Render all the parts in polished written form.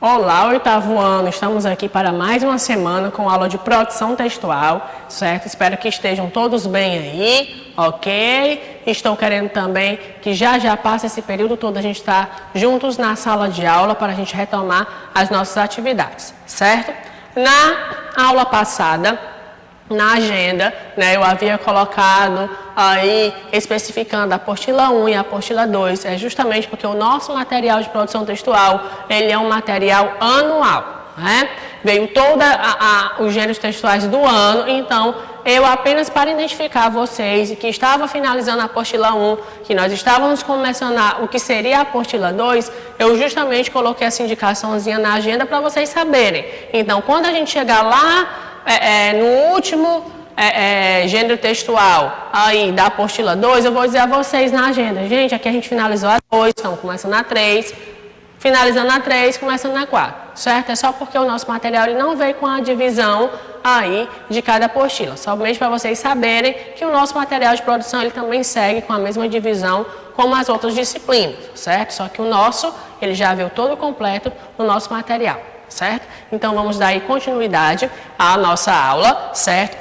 Olá, oitavo ano, estamos aqui para mais uma semana com aula de produção textual, certo? Espero que estejam todos bem aí, ok? Estou querendo também que já passe esse período todo a gente estar juntos na sala de aula para a gente retomar as nossas atividades, certo? Na aula passada, na agenda, né, eu havia colocado aí, especificando a apostila 1 e a apostila 2, é justamente porque o nosso material de produção textual, ele é um material anual, né? Veio todos os gêneros textuais do ano, então, eu apenas para identificar vocês que estava finalizando a apostila 1, que nós estávamos começando o que seria a apostila 2, eu justamente coloquei essa indicaçãozinha na agenda para vocês saberem. Então, quando a gente chegar lá, no último gênero textual aí da apostila 2, eu vou dizer a vocês na agenda, gente, aqui a gente finalizou a 2, estamos começando a 3, finalizando a 3, começando a 4, certo? É só porque o nosso material ele não veio com a divisão aí de cada apostila, somente para vocês saberem que o nosso material de produção ele também segue com a mesma divisão como as outras disciplinas, certo? Só que o nosso, ele já veio todo completo no nosso material. Certo? Então, vamos dar aí continuidade à nossa aula, certo?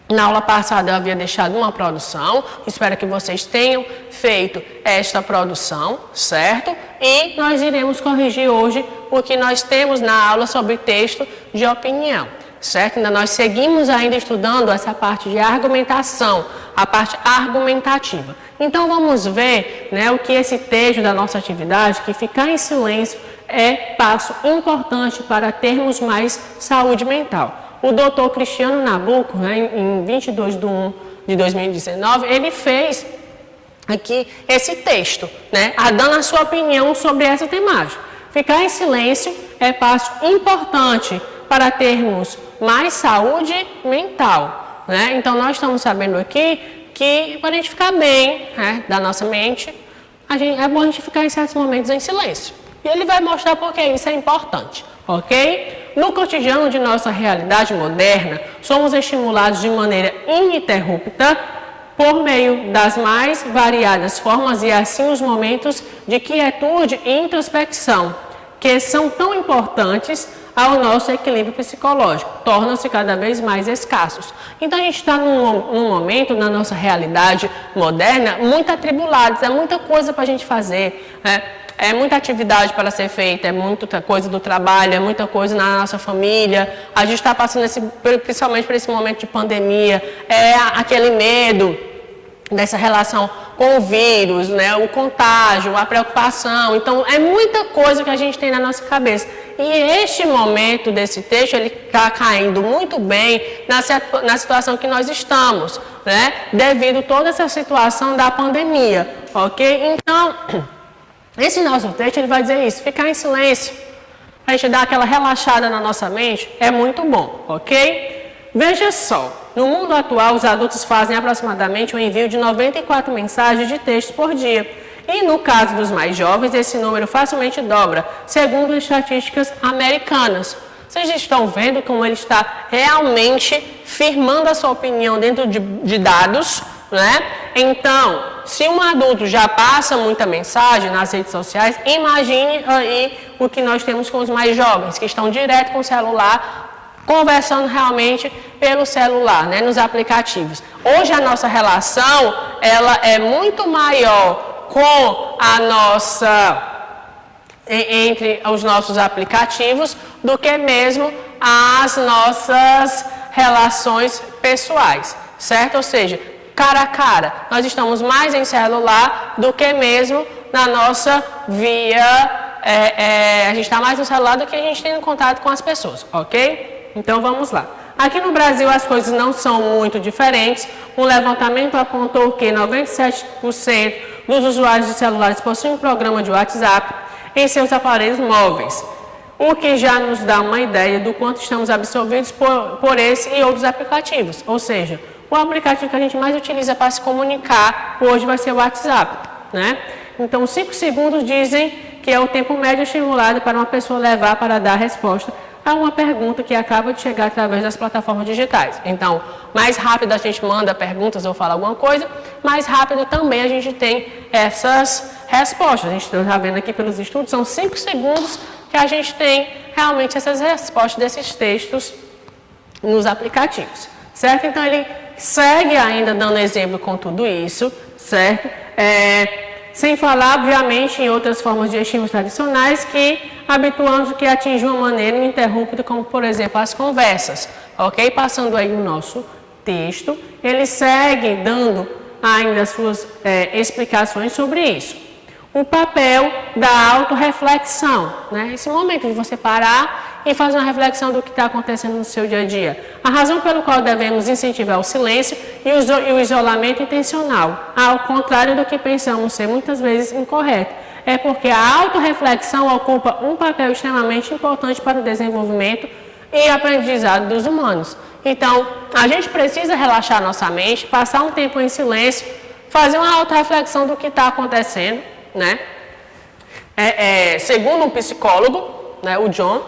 Na aula passada eu havia deixado uma produção, espero que vocês tenham feito esta produção, certo? E nós iremos corrigir hoje o que nós temos na aula sobre texto de opinião, certo? Ainda nós seguimos ainda estudando essa parte de argumentação, a parte argumentativa. Então, vamos ver, né, o que esse texto da nossa atividade, que ficar em silêncio, é passo importante para termos mais saúde mental. O doutor Cristiano Nabuco, né, em 22/1/2019, ele fez aqui esse texto, né, dando a sua opinião sobre essa temática. Ficar em silêncio é passo importante para termos mais saúde mental, né? Então, nós estamos sabendo aqui que para a gente ficar bem, né, da nossa mente, é bom a gente ficar em certos momentos em silêncio. E ele vai mostrar por que isso é importante, ok? No cotidiano de nossa realidade moderna, somos estimulados de maneira ininterrupta por meio das mais variadas formas e assim os momentos de quietude e introspecção, que são tão importantes ao nosso equilíbrio psicológico, tornam-se cada vez mais escassos. Então, a gente está num momento, na nossa realidade moderna, muito atribulados, é muita coisa para a gente fazer, né? É muita atividade para ser feita, é muita coisa do trabalho, é muita coisa na nossa família. A gente está passando, principalmente por esse momento de pandemia, aquele medo dessa relação com o vírus, né? O contágio, a preocupação. Então, é muita coisa que a gente tem na nossa cabeça. E este momento desse texto, ele está caindo muito bem na situação que nós estamos, né? Devido a toda essa situação da pandemia, ok? Então, esse nosso texto, ele vai dizer isso, ficar em silêncio, a gente dar aquela relaxada na nossa mente, é muito bom, ok? Veja só, no mundo atual, os adultos fazem aproximadamente o envio de 94 mensagens de texto por dia. E no caso dos mais jovens, esse número facilmente dobra, segundo estatísticas americanas. Vocês estão vendo como ele está realmente firmando a sua opinião dentro de dados, né? Então, se um adulto já passa muita mensagem nas redes sociais, imagine aí o que nós temos com os mais jovens, que estão direto com o celular, conversando realmente pelo celular, né, nos aplicativos. Hoje a nossa relação, ela é muito maior com a nossa, entre os nossos aplicativos, do que mesmo as nossas relações pessoais, certo? Ou seja, cara a cara, nós estamos mais em celular do que mesmo na nossa a gente está mais no celular do que a gente tem contato com as pessoas, ok? Então vamos lá. Aqui no Brasil as coisas não são muito diferentes. Um levantamento apontou que 97% dos usuários de celulares possuem um programa de WhatsApp em seus aparelhos móveis, o que já nos dá uma ideia do quanto estamos absorvidos por esse e outros aplicativos, ou seja, o aplicativo que a gente mais utiliza para se comunicar hoje vai ser o WhatsApp, né? Então, 5 segundos dizem que é o tempo médio estimulado para uma pessoa levar para dar resposta a uma pergunta que acaba de chegar através das plataformas digitais. Então, mais rápido a gente manda perguntas ou fala alguma coisa, mais rápido também a gente tem essas respostas. A gente está vendo aqui pelos estudos, são 5 segundos que a gente tem realmente essas respostas desses textos nos aplicativos, certo? Então, ele segue ainda dando exemplo com tudo isso, certo? Sem falar, obviamente, em outras formas de estímulos tradicionais que habituamos que atingem uma maneira ininterrupta, como, por exemplo, as conversas, ok? Passando aí o nosso texto, ele segue dando ainda suas explicações sobre isso. O papel da autorreflexão, né? Esse momento de você parar e fazer uma reflexão do que está acontecendo no seu dia a dia. A razão pelo qual devemos incentivar o silêncio e o isolamento intencional, ao contrário do que pensamos ser muitas vezes incorreto, é porque a autorreflexão ocupa um papel extremamente importante para o desenvolvimento e aprendizado dos humanos. Então, a gente precisa relaxar nossa mente, passar um tempo em silêncio, fazer uma autorreflexão do que está acontecendo, né? Segundo um psicólogo, né, o John,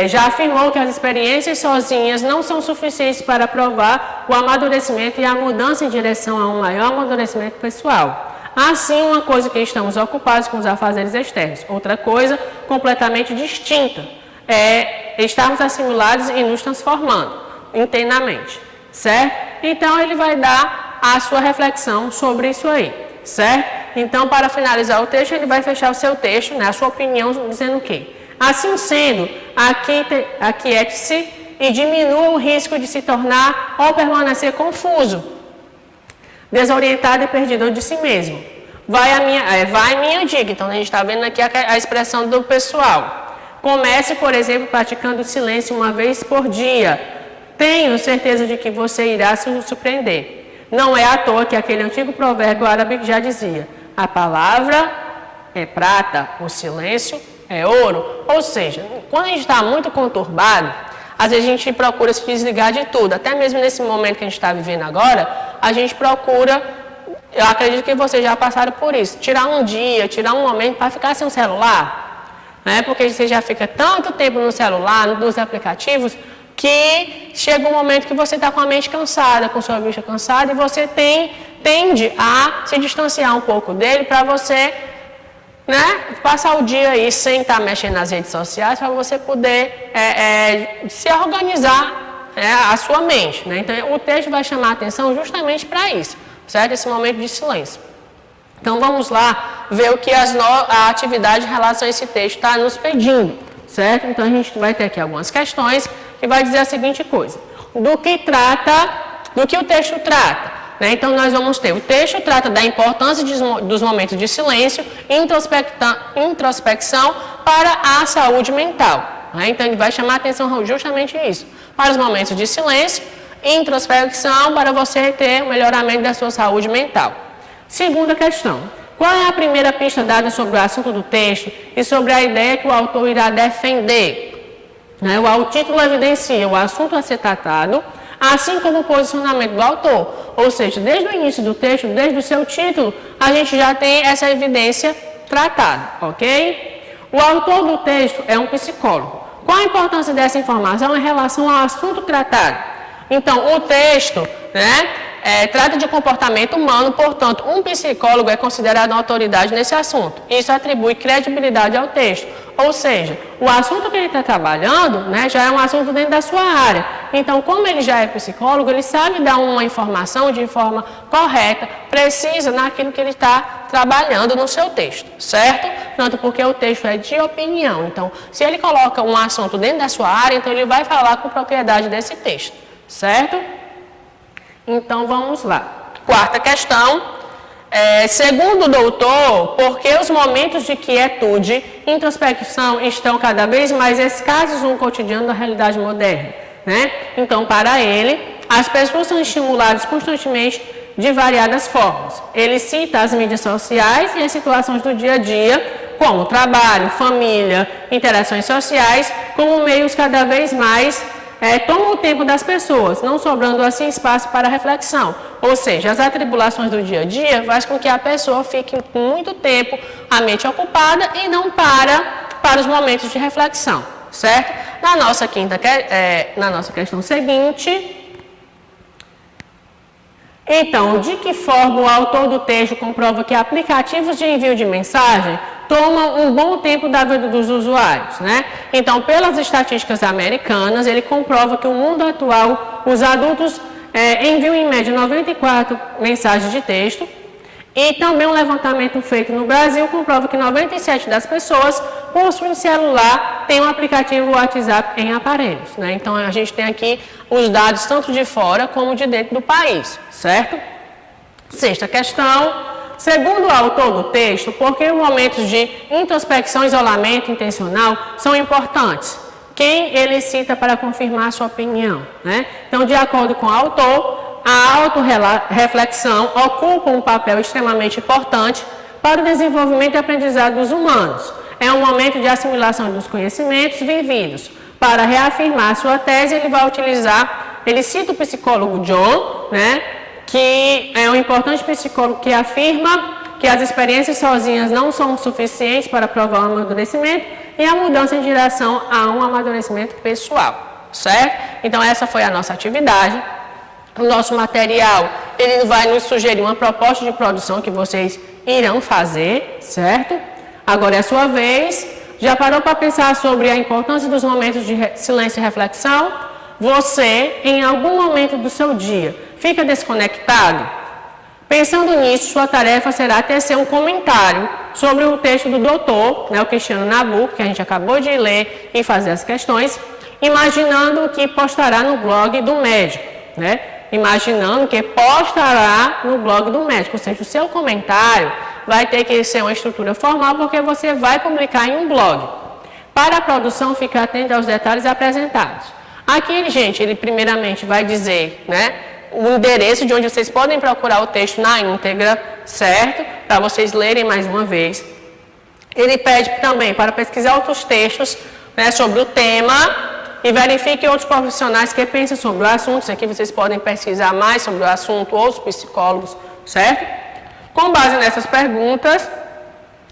já afirmou que as experiências sozinhas não são suficientes para provar o amadurecimento e a mudança em direção a um maior amadurecimento pessoal. Assim, uma coisa que estamos ocupados com os afazeres externos, outra coisa completamente distinta é estarmos assimilados e nos transformando internamente, certo? Então, ele vai dar a sua reflexão sobre isso aí, certo? Então, para finalizar o texto, ele vai fechar o seu texto, né, a sua opinião, dizendo o quê? Assim sendo, aquiete-se e diminua o risco de se tornar ou permanecer confuso, desorientado e perdido de si mesmo. Vai minha dica. Então, a gente está vendo aqui a expressão do pessoal. Comece, por exemplo, praticando o silêncio uma vez por dia. Tenho certeza de que você irá se surpreender. Não é à toa que aquele antigo provérbio árabe já dizia: a palavra é prata, o silêncio é ouro. Ou seja, quando a gente está muito conturbado, às vezes a gente procura se desligar de tudo. Até mesmo nesse momento que a gente está vivendo agora, a gente procura, eu acredito que vocês já passaram por isso, tirar um dia, tirar um momento para ficar sem o celular, né? Porque você já fica tanto tempo no celular, nos aplicativos, que chega um momento que você está com a mente cansada, com sua vista cansada, e você tende a se distanciar um pouco dele para você, né, passar o dia aí sem estar mexendo nas redes sociais, para você poder se organizar a sua mente, né? Então, o texto vai chamar a atenção justamente para isso, certo? Esse momento de silêncio. Então, vamos lá ver o que a atividade em relação a esse texto está nos pedindo, certo? Então, a gente vai ter aqui algumas questões que vai dizer a seguinte coisa: do que o texto trata, né? Então, nós vamos ter, o texto trata da importância dos momentos de silêncio e introspecção para a saúde mental, né? Então, ele vai chamar a atenção justamente isso, para os momentos de silêncio e introspecção para você ter o melhoramento da sua saúde mental. Segunda questão: qual é a primeira pista dada sobre o assunto do texto e sobre a ideia que o autor irá defender? O título evidencia o assunto a ser tratado, assim como o posicionamento do autor. Ou seja, desde o início do texto, desde o seu título, a gente já tem essa evidência tratada, ok? O autor do texto é um psicólogo. Qual a importância dessa informação em relação ao assunto tratado? Então, o texto, né, trata de comportamento humano, portanto, um psicólogo é considerado uma autoridade nesse assunto. Isso atribui credibilidade ao texto. Ou seja, o assunto que ele está trabalhando, né, já é um assunto dentro da sua área. Então, como ele já é psicólogo, ele sabe dar uma informação de forma correta, precisa, naquilo que ele está trabalhando no seu texto, certo? Tanto porque o texto é de opinião. Então, se ele coloca um assunto dentro da sua área, então ele vai falar com propriedade desse texto, certo? Então, vamos lá. Quarta questão. Segundo o doutor, por que os momentos de quietude e introspecção estão cada vez mais escassos no cotidiano da realidade moderna, né? Então, para ele, as pessoas são estimuladas constantemente de variadas formas. Ele cita as mídias sociais e as situações do dia a dia, como trabalho, família, interações sociais, como meios cada vez mais tomam o tempo das pessoas, não sobrando assim espaço para reflexão. Ou seja, as atribulações do dia a dia fazem com que a pessoa fique com muito tempo a mente ocupada e não para os momentos de reflexão, certo? Na nossa questão seguinte, então, de que forma o autor do texto comprova que aplicativos de envio de mensagem tomam um bom tempo da vida dos usuários, né? Então, pelas estatísticas americanas, ele comprova que no mundo atual, os adultos enviam em média 94 mensagens de texto, e também um levantamento feito no Brasil comprova que 97% das pessoas possuem celular, tem um aplicativo WhatsApp em aparelhos, né? Então, a gente tem aqui os dados tanto de fora como de dentro do país, certo? Sexta questão, segundo o autor do texto, por que os momentos de introspecção e isolamento intencional são importantes? Quem ele cita para confirmar a sua opinião, né? Então, de acordo com o autor, a autorreflexão ocupa um papel extremamente importante para o desenvolvimento e aprendizado dos humanos. É um momento de assimilação dos conhecimentos vividos. Para reafirmar sua tese, ele vai utilizar, ele cita o psicólogo John, né, que é um importante psicólogo que afirma que as experiências sozinhas não são suficientes para provar o amadurecimento e a mudança em direção a um amadurecimento pessoal, certo? Então, essa foi a nossa atividade. O nosso material, ele vai nos sugerir uma proposta de produção que vocês irão fazer, certo? Agora é a sua vez. Já parou para pensar sobre a importância dos momentos de silêncio e reflexão? Você, em algum momento do seu dia, fica desconectado? Pensando nisso, sua tarefa será tecer um comentário sobre o texto do doutor, né, o Cristiano Nabuco, que a gente acabou de ler e fazer as questões, imaginando o que postará no blog do médico, né? Imaginando que postará no blog do médico, ou seja, o seu comentário vai ter que ser uma estrutura formal, porque você vai publicar em um blog. Para a produção, fique atento aos detalhes apresentados. Aqui, gente, ele primeiramente vai dizer, né, o endereço de onde vocês podem procurar o texto na íntegra, certo? Para vocês lerem mais uma vez. Ele pede também para pesquisar outros textos, né, sobre o tema, e verifique outros profissionais que pensam sobre o assunto. Isso aqui vocês podem pesquisar mais sobre o assunto, outros psicólogos, certo? Com base nessas perguntas,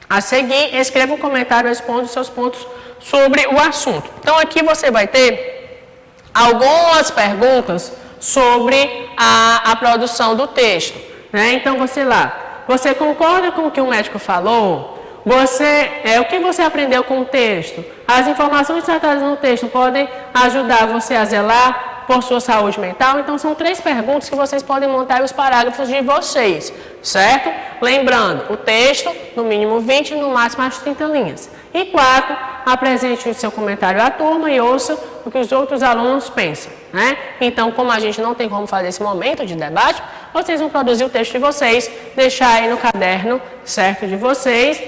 a seguir, escreva um comentário e responda os seus pontos sobre o assunto. Então, aqui você vai ter algumas perguntas sobre a produção do texto, né? Então, você concorda com o que o médico falou? O que você aprendeu com o texto? As informações tratadas no texto podem ajudar você a zelar por sua saúde mental? Então, são 3 perguntas que vocês podem montar os parágrafos de vocês, certo? Lembrando, o texto, no mínimo 20, no máximo as 30 linhas. E 4, apresente o seu comentário à turma e ouça o que os outros alunos pensam, né? Então, como a gente não tem como fazer esse momento de debate, vocês vão produzir o texto de vocês, deixar aí no caderno, certo, de vocês,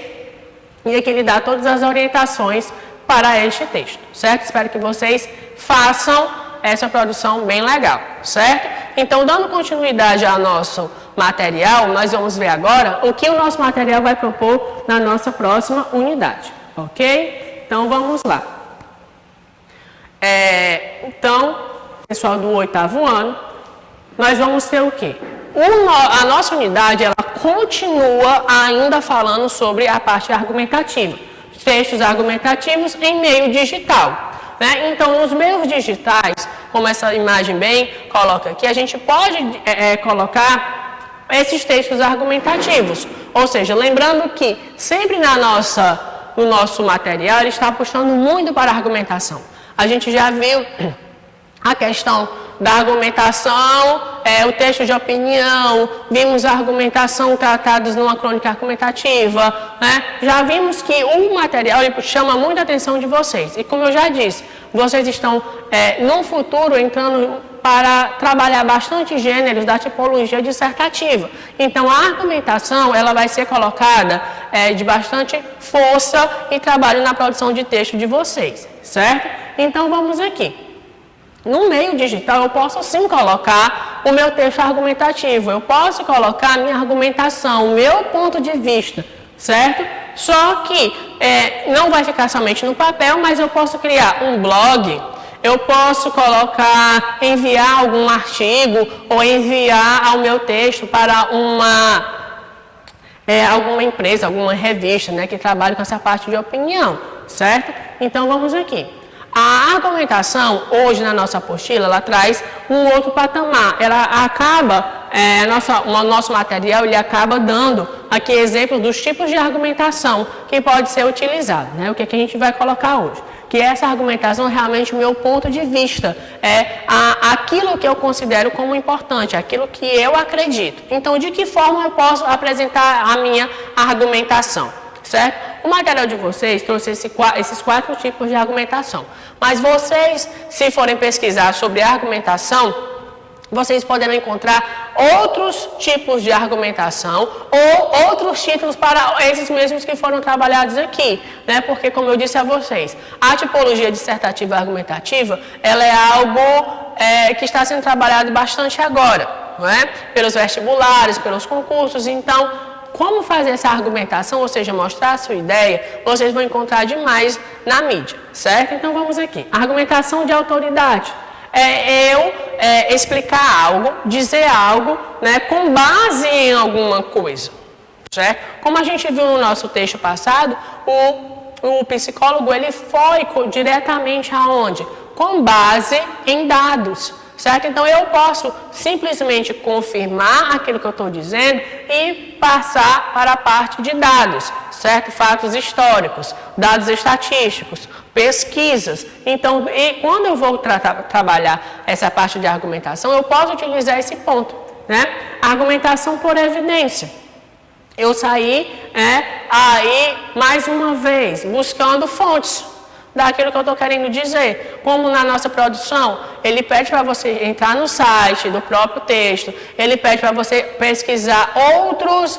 e aqui lhe dá todas as orientações para este texto, certo? Espero que vocês façam essa produção bem legal, certo? Então, dando continuidade ao nosso material, nós vamos ver agora o que o nosso material vai propor na nossa próxima unidade, ok? Então, vamos lá. Então, pessoal do 8º ano, nós vamos ter o quê? A nossa unidade, ela continua ainda falando sobre a parte argumentativa, textos argumentativos em meio digital, né? Então, nos meios digitais, como essa imagem bem coloca aqui, a gente pode colocar esses textos argumentativos, ou seja, lembrando que sempre no nosso material ele está puxando muito para a argumentação. A gente já viu a questão da argumentação, o texto de opinião, vimos a argumentação tratados numa crônica argumentativa, né? Já vimos que o material ele chama muita atenção de vocês. E como eu já disse, vocês estão, no futuro, entrando para trabalhar bastante gêneros da tipologia dissertativa. Então, a argumentação ela vai ser colocada de bastante força e trabalho na produção de texto de vocês, certo? Então, vamos aqui. No meio digital, eu posso sim colocar o meu texto argumentativo, eu posso colocar a minha argumentação, o meu ponto de vista, certo? Só que não vai ficar somente no papel, mas eu posso criar um blog, eu posso enviar algum artigo ou enviar ao meu texto para alguma empresa, alguma revista, né, que trabalha com essa parte de opinião, certo? Então, vamos aqui. A argumentação, hoje na nossa apostila, ela traz um outro patamar. Ela acaba o nosso material ele acaba dando aqui exemplos dos tipos de argumentação que pode ser utilizado, né? O que a gente vai colocar hoje? Que essa argumentação realmente o meu ponto de vista, aquilo que eu considero como importante, aquilo que eu acredito. Então, de que forma eu posso apresentar a minha argumentação, certo? O material de vocês trouxe esses 4 tipos de argumentação, mas vocês, se forem pesquisar sobre argumentação, vocês poderão encontrar outros tipos de argumentação ou outros títulos para esses mesmos que foram trabalhados aqui, né? Porque, como eu disse a vocês, a tipologia dissertativa argumentativa, ela é algo que está sendo trabalhado bastante agora, não é? Pelos vestibulares, pelos concursos. Então, como fazer essa argumentação, ou seja, mostrar a sua ideia, vocês vão encontrar demais na mídia, certo? Então, vamos aqui. Argumentação de autoridade. Explicar algo, dizer algo, né, com base em alguma coisa, certo? Como a gente viu no nosso texto passado, o psicólogo ele foi diretamente aonde? Com base em dados, certo? Então, eu posso simplesmente confirmar aquilo que eu estou dizendo e passar para a parte de dados, certo? Fatos históricos, dados estatísticos, pesquisas. Então, quando eu vou trabalhar essa parte de argumentação, eu posso utilizar esse ponto, né? Argumentação por evidência. Eu saí, aí, mais uma vez, buscando fontes daquilo que eu estou querendo dizer. Como na nossa produção, ele pede para você entrar no site do próprio texto, ele pede para você pesquisar outros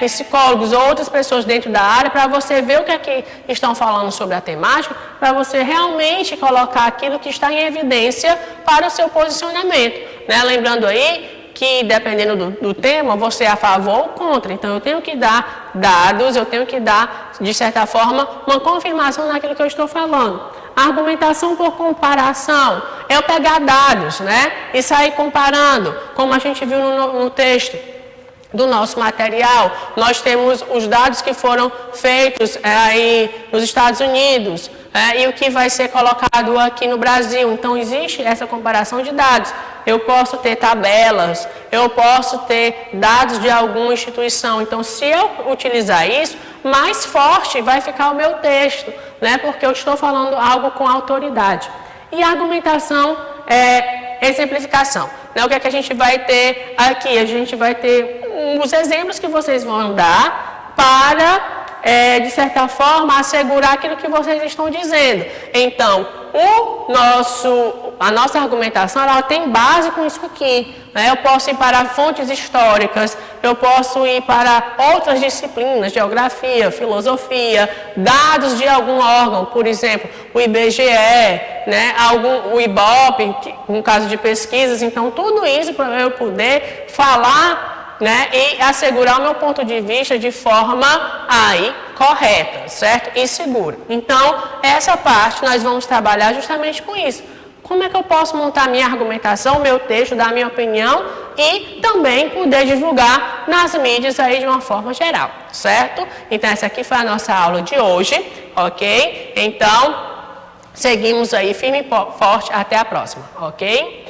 psicólogos, outras pessoas dentro da área, para você ver o que aqui estão falando sobre a temática, para você realmente colocar aquilo que está em evidência para o seu posicionamento, né? Lembrando aí que, dependendo do tema, você é a favor ou contra. Então, eu tenho que dar dados, eu tenho que dar, de certa forma, uma confirmação naquilo que eu estou falando. Argumentação por comparação. Eu pegar dados, né, e sair comparando, como a gente viu no texto do nosso material. Nós temos os dados que foram feitos aí nos Estados Unidos e o que vai ser colocado aqui no Brasil. Então, existe essa comparação de dados. Eu posso ter tabelas, eu posso ter dados de alguma instituição. Então, se eu utilizar isso, mais forte vai ficar o meu texto, né? Porque eu estou falando algo com autoridade. E argumentação exemplificação. Né? O que é que a gente vai ter aqui? A gente vai ter os exemplos que vocês vão dar para, de certa forma, assegurar aquilo que vocês estão dizendo. Então, a nossa argumentação, ela tem base com isso aqui. Né? Eu posso ir para fontes históricas, eu posso ir para outras disciplinas, geografia, filosofia, dados de algum órgão, por exemplo, o IBGE, né? O IBOP, no caso de pesquisas. Então, tudo isso para eu poder falar, né, e assegurar o meu ponto de vista de forma aí correta, certo? E segura. Então, essa parte nós vamos trabalhar justamente com isso. Como é que eu posso montar minha argumentação, meu texto, dar minha opinião e também poder divulgar nas mídias aí de uma forma geral, certo? Então, essa aqui foi a nossa aula de hoje, ok? Então, seguimos aí firme e forte até a próxima, ok?